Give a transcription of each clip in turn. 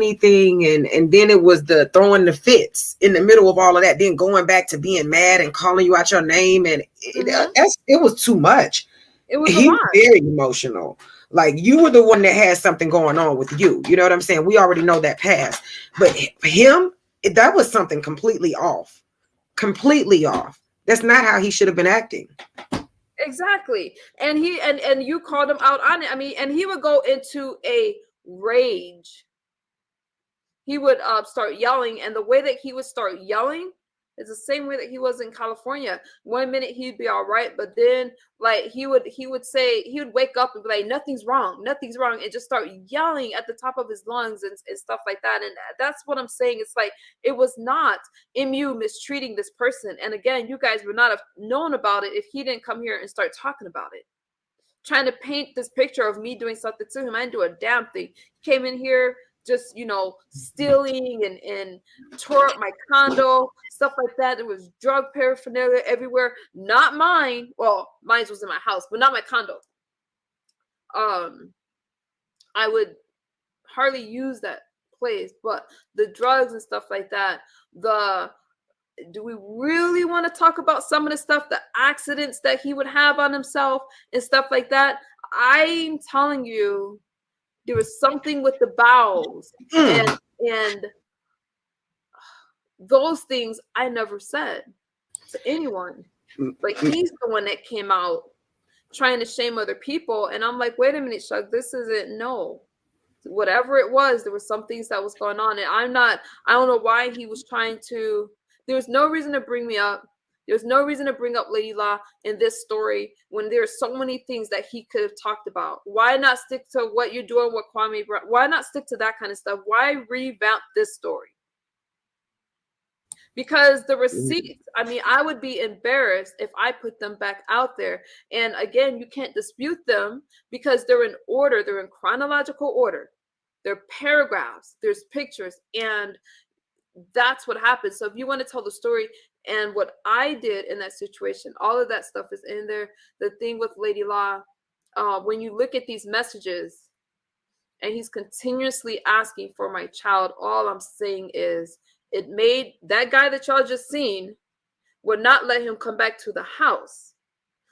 anything, and then it was the throwing the fits in the middle of all of that, then going back to being mad and calling you out your name, and it was too much. It was a He was lot. very emotional. Like, you were the one that had something going on with you. You know what I'm saying? We already know that past. But him, that was something completely off. Completely off. That's not how he should have been acting. Exactly. And he and you called him out on it. I mean, and he would go into a rage. He would start yelling, and the way that he would start yelling is the same way that he was in California. One minute he'd be all right, but then like he would say, he would wake up and be like, nothing's wrong, and just start yelling at the top of his lungs and stuff like that. And that's what I'm saying. It's like, it was not MU mistreating this person. And again, you guys would not have known about it if he didn't come here and start talking about it, trying to paint this picture of me doing something to him. I didn't do a damn thing. He came in here just, stealing and tore up my condo, stuff like that. There was drug paraphernalia everywhere. Not mine. Well, mine was in my house, but not my condo. I would hardly use that place, but the drugs and stuff like that, do we really want to talk about some of the stuff, the accidents that he would have on himself and stuff like that? I'm telling you, there was something with the bowels and those things I never said to anyone. But he's the one that came out trying to shame other people. And I'm like, wait a minute, Shug, this isn't, no. Whatever it was, there was some things that was going on. And I don't know why he was trying to, there was no reason to bring me up. There's no reason to bring up Lady La in this story when there's so many things that he could have talked about. Why not stick to what you're doing with Kwame Brown? Why not stick to that kind of stuff? Why revamp this story? Because the receipts, I mean, I would be embarrassed if I put them back out there. And again, you can't dispute them because they're in order. They're in chronological order. They're paragraphs. There's pictures. And that's what happens. So if you want to tell the story and what I did in that situation, all of that stuff is in there. The thing with Lady La, when you look at these messages and he's continuously asking for my child, all I'm saying is it made that guy that y'all just seen would not let him come back to the house.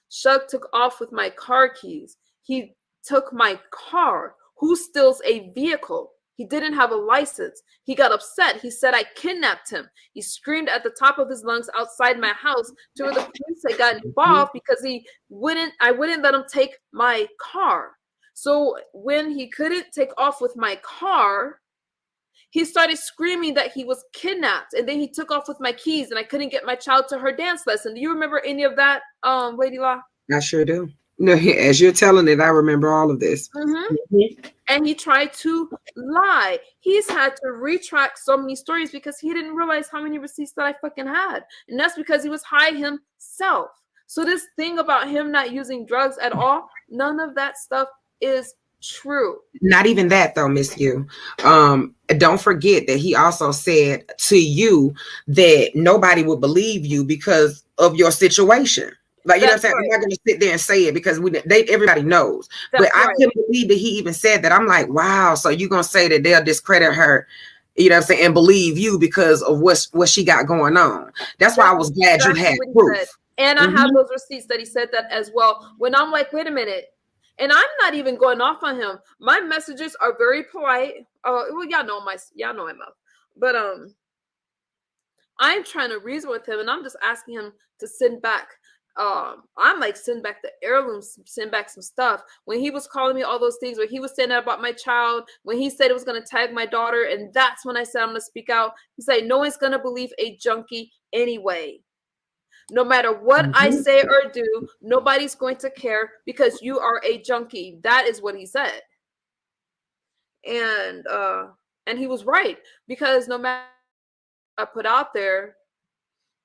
Shug took off with my car keys. He took my car. Who steals a vehicle? He didn't have a license. He got upset. He said I kidnapped him. He screamed at the top of his lungs outside my house to the police that got involved because I wouldn't let him take my car. So when he couldn't take off with my car, he started screaming that he was kidnapped. And then he took off with my keys and I couldn't get my child to her dance lesson. Do you remember any of that, Lady La? I sure do. No, as you're telling it, I remember all of this. And he tried to lie. He's had to retract so many stories because he didn't realize how many receipts that I fucking had. And that's because he was high himself. So this thing about him not using drugs at all, none of that stuff is true. Not even that though, Miss U. Don't forget that he also said to you that nobody would believe you because of your situation. Like, you know what I'm saying? Right. I'm not going to sit there and say it because everybody knows. That's but right. I couldn't believe that he even said that. I'm like, wow. So you're going to say that they'll discredit her, you know what I'm saying, and believe you because of what she got going on. That's why I was glad you had proof. And I have those receipts that he said that as well. When I'm like, wait a minute. And I'm not even going off on him. My messages are very polite. Well, y'all know my mouth. But I'm trying to reason with him and I'm just asking him to send back. I'm like, send back the heirlooms, send back some stuff. When he was calling me all those things, when he was saying that about my child, when he said it was going to tag my daughter, and that's when I said I'm going to speak out. He said, no one's going to believe a junkie anyway. No matter what I say or do, nobody's going to care because you are a junkie. That is what he said. And he was right, because no matter what I put out there,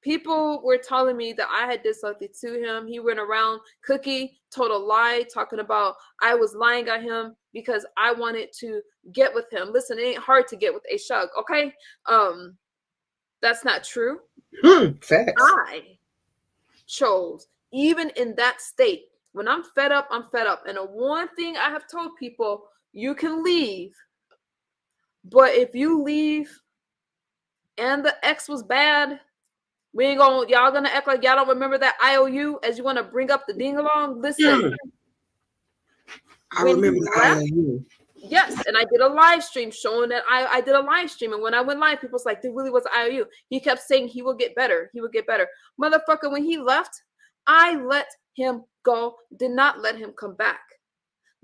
people were telling me that I had did something to him. He went around, Cookie told a lie, talking about I was lying at him because I wanted to get with him. Listen, it ain't hard to get with a Shug, okay? That's not true. Facts. I chose, even in that state, when I'm fed up, I'm fed up. And the one thing I have told people, you can leave, But if you leave and the ex was bad, y'all gonna act like y'all don't remember that IOU as you want to bring up the ding along. Listen, I remember the IOU. Yes, and I did a live stream showing that I did a live stream, and when I went live, people was like, "There really was IOU." He kept saying he will get better. He will get better, motherfucker. When he left, I let him go. Did not let him come back.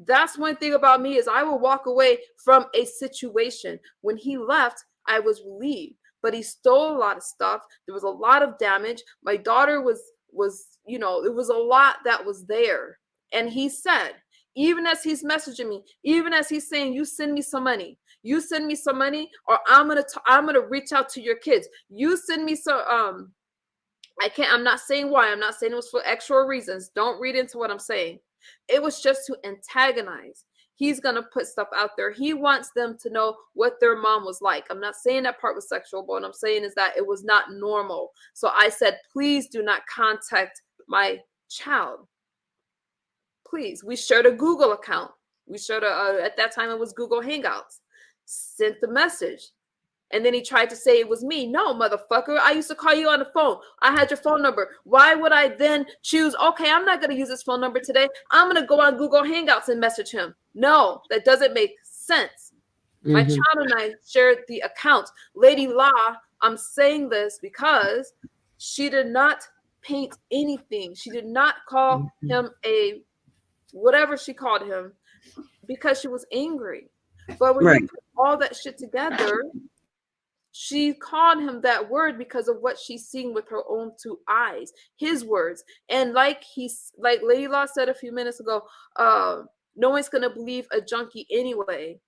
That's one thing about me is I will walk away from a situation. When he left, I was relieved, but he stole a lot of stuff. There was a lot of damage. My daughter was it was a lot that was there, and he said. Even as he's messaging me, even as he's saying, "You send me some money. You send me some money, or I'm gonna reach out to your kids. You send me some." I'm not saying why. I'm not saying it was for extra reasons. Don't read into what I'm saying. It was just to antagonize. He's gonna put stuff out there. He wants them to know what their mom was like. I'm not saying that part was sexual, but what I'm saying is that it was not normal. So I said, please do not contact my child. Please, we shared a Google account. We shared at that time it was Google Hangouts. Sent the message. And then he tried to say it was me. No, motherfucker. I used to call you on the phone. I had your phone number. Why would I then choose, okay, I'm not going to use this phone number today. I'm going to go on Google Hangouts and message him. No, that doesn't make sense. Mm-hmm. My child and I shared the account. Lady La, I'm saying this because she did not paint anything. She did not call him a whatever she called him because she was angry. But when you put all that shit together, she called him that word because of what she's seeing with her own two eyes, his words. And like Lady Law said a few minutes ago, no one's gonna believe a junkie anyway.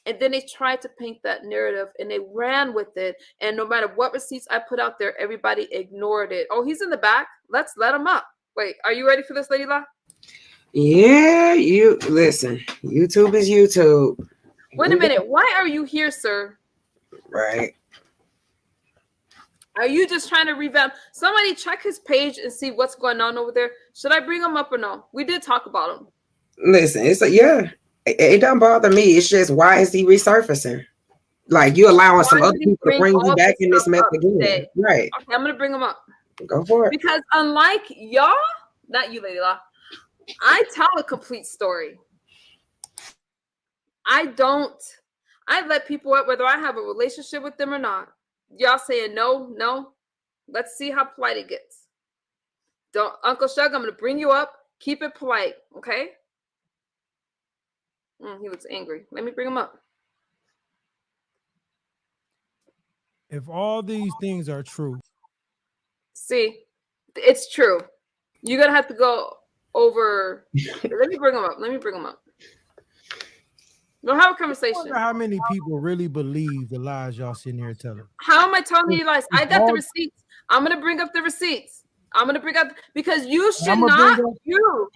And then they tried to paint that narrative and they ran with it. And no matter what receipts I put out there, everybody ignored it. Oh, he's in the back. Let's let him up. Wait, are you ready for this, Lady Law? Yeah, you listen. YouTube is YouTube. Wait a minute. Why are you here, sir? Right. Are you just trying to revamp? Somebody check his page and see what's going on over there. Should I bring him up or no? We did talk about him. Listen, it doesn't bother me. It's just why is he resurfacing? Like you allowing some other people to bring you back in this mess again. Today? Right. Okay, I'm gonna bring him up. Go for it. Because unlike y'all, not you, Lady Law, I tell a complete story. I let people up whether I have a relationship with them or not. Y'all saying no. Let's see how polite it gets. Uncle Shug, I'm going to bring you up. Keep it polite, okay? He looks angry. Let me bring him up. If all these things are true. See, it's true. You're going to have to go over. Let me bring him up. We'll have a conversation. I wonder how many people really believe the lies y'all sitting here telling? How am I telling you lies? I got the receipts. I'm going to bring up the receipts. Because you should not.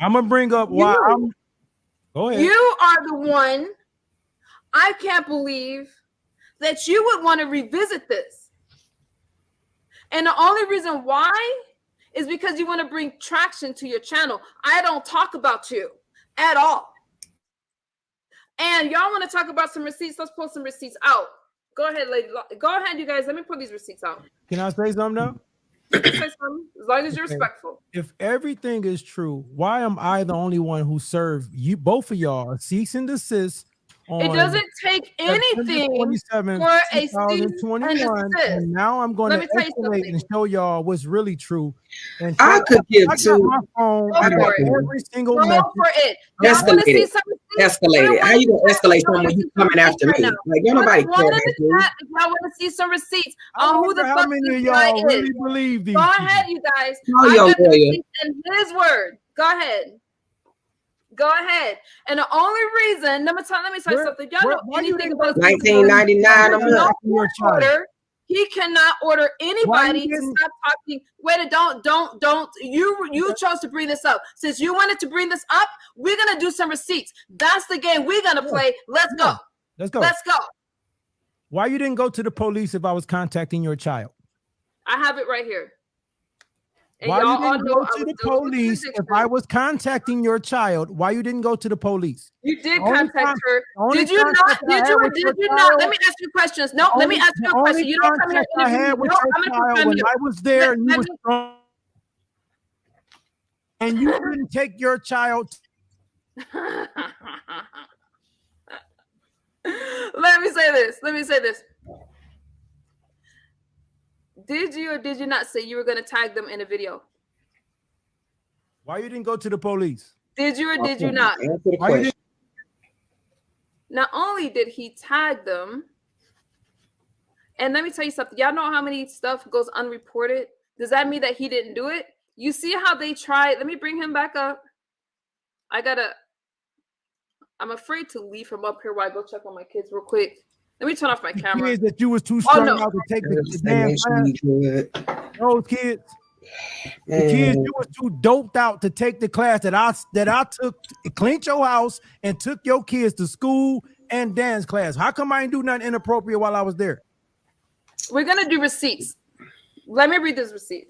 I'm going to bring up why. Go ahead. You are the one. I can't believe that you would want to revisit this. And the only reason why is because you want to bring traction to your channel. I don't talk about you at all. And y'all want to talk about some receipts? Let's pull some receipts out. Go ahead, lady. Go ahead, you guys. Let me pull these receipts out. Can I say something now? Say something, as long as you're respectful. If everything is true, why am I the only one who served you, both of y'all, a cease and desist? It doesn't take anything for a cease and desist. And now I'm going to escalate and show y'all what's really true. And I could give two. My phone. I got every single message. Go for it. Escalate it. How you gonna escalate someone when you coming after me? Like nobody cares. If y'all want to see some receipts on who the fuck this guy is, really believe these. Go ahead, you guys. I got the receipts and his word. Go ahead. And the only reason, let me tell you something. Y'all know anything about 1999? He cannot order anybody to stop talking. Wait, don't. You chose to bring this up. Since you wanted to bring this up, we're gonna do some receipts. That's the game we're gonna play. Let's go. Let's go. Let's go. Why you didn't go to the police if I was contacting your child? I have it right here. And Why y'all you all didn't know go I to was the dealing with police if addiction. I was contacting your child? Why you didn't go to the police? You did only contact her. only Did you not? contact I Did had you or with your did you not? Let child- me ask you questions. No, let me ask you a The only question. You don't come here contact I and interview had me. with No, your I'm gonna put child you on when mute. I was there and you Let was me- strong, and you didn't take your child. Let me say this. Let me say this. Did you or did you not say you were going to tag them in a video? Why you didn't go to the police? Did you or did you not? Answer the Why you question. Not only did he tag them, and let me tell you something. Y'all know how many stuff goes unreported? Does that mean that he didn't do it? You see how they tried? Let me bring him back up. I'm afraid to leave him up here while I go check on my kids real quick. Let me turn off my camera. Kids that you was too strong no. out to take the Just damn make sure class. you good. Those kids, the kids, you was too doped out to take the class that I took, cleaned your house and took your kids to school and dance class. How come I didn't do nothing inappropriate while I was there? We're gonna do receipts. Let me read these receipts.